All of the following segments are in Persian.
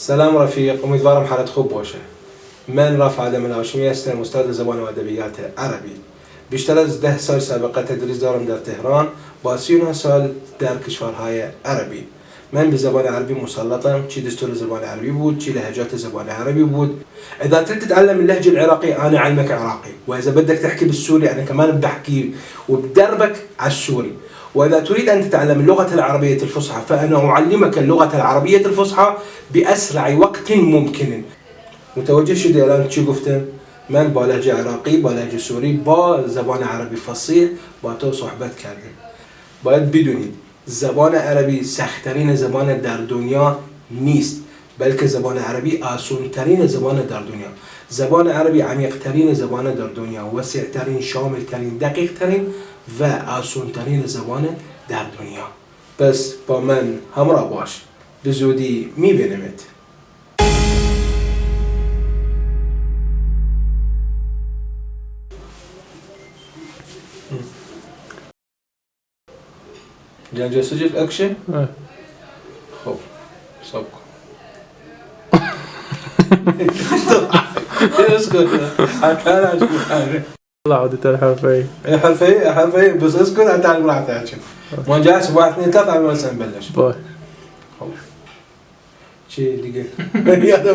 سلام رفیق، امیدوارم حالت خوب باشه. من رافع آدم الهاشمی هستم، استاد زبان و ادبیات عربی. بیشتر از 10 سال سابقه تدریس دارم در تهران، با 39 سال در کشورهای عربی. من به زبان عربي مسلطم، چي دستور زبان عربي بود، چي لهجات زبان عربي بود. إذا تريد تتعلم اللهجة العراقية أنا أعلمك عراقي، وإذا بدك تحكي بالسوري أنا كمان بحكي وبدربك على السوري. وإذا تريد أن تتعلم اللغة العربية الفصحى فأنا أعلمك اللغة العربية الفصحى بأسرع وقت ممكن. متوجه شدی الان چی گفتم؟ من با لهجه عراقی، با لهجه سوری، با زبان عربی فصیح با تو صحبت کردم. باید بدونید زبان عربی سخت‌ترین زبان در دنیا نیست، بلکه زبان عربی آسان‌ترین زبان در دنیا. زبان عربی عمیق‌ترین زبان در دنیا، وسیع‌ترین، شامل‌ترین، دقیق‌ترین و آسان‌ترین زبان در دنیا. پس با من همراه باش، به زودی می‌بینمت. جان سجل اكشن؟ خب صبر اسكت حتى انا اشوف حاجه والله عودة الحرفية حرفيا بس اسكت حتى انا راح تحكي ما جالس 1 2 3 على ما نبلش باي شي دقيقه هذا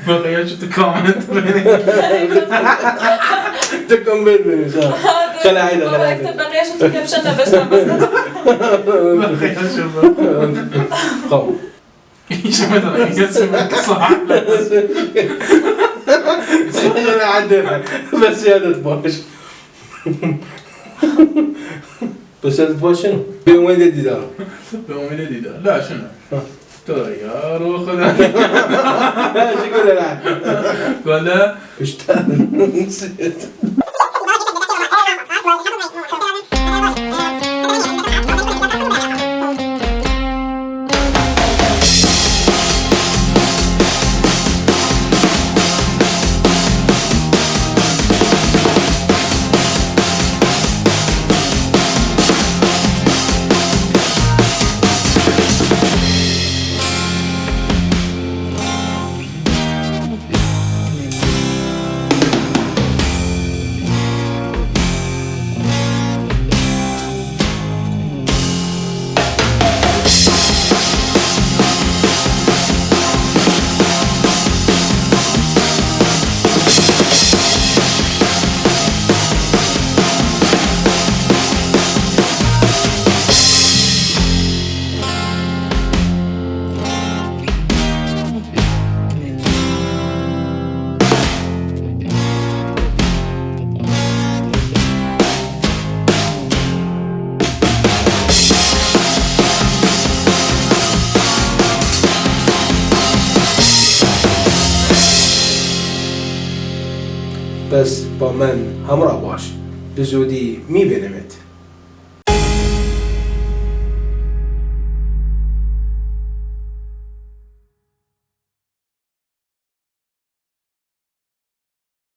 ما بقى شفت كومنت تكمل ان شاء الله خلي عيدها بقى شفت كابشنة بس بقى شوف خو ايش مثلا يسمعك صح انا عدينا بس يا تبوش بس يا تبوش شنو؟ بيومين جديد بيومين جديد لا شنو؟ طيار وخذ ايش يقول الان؟ ولا اشتغل نسيت بس با من همراه باش، به زودی میبینمت.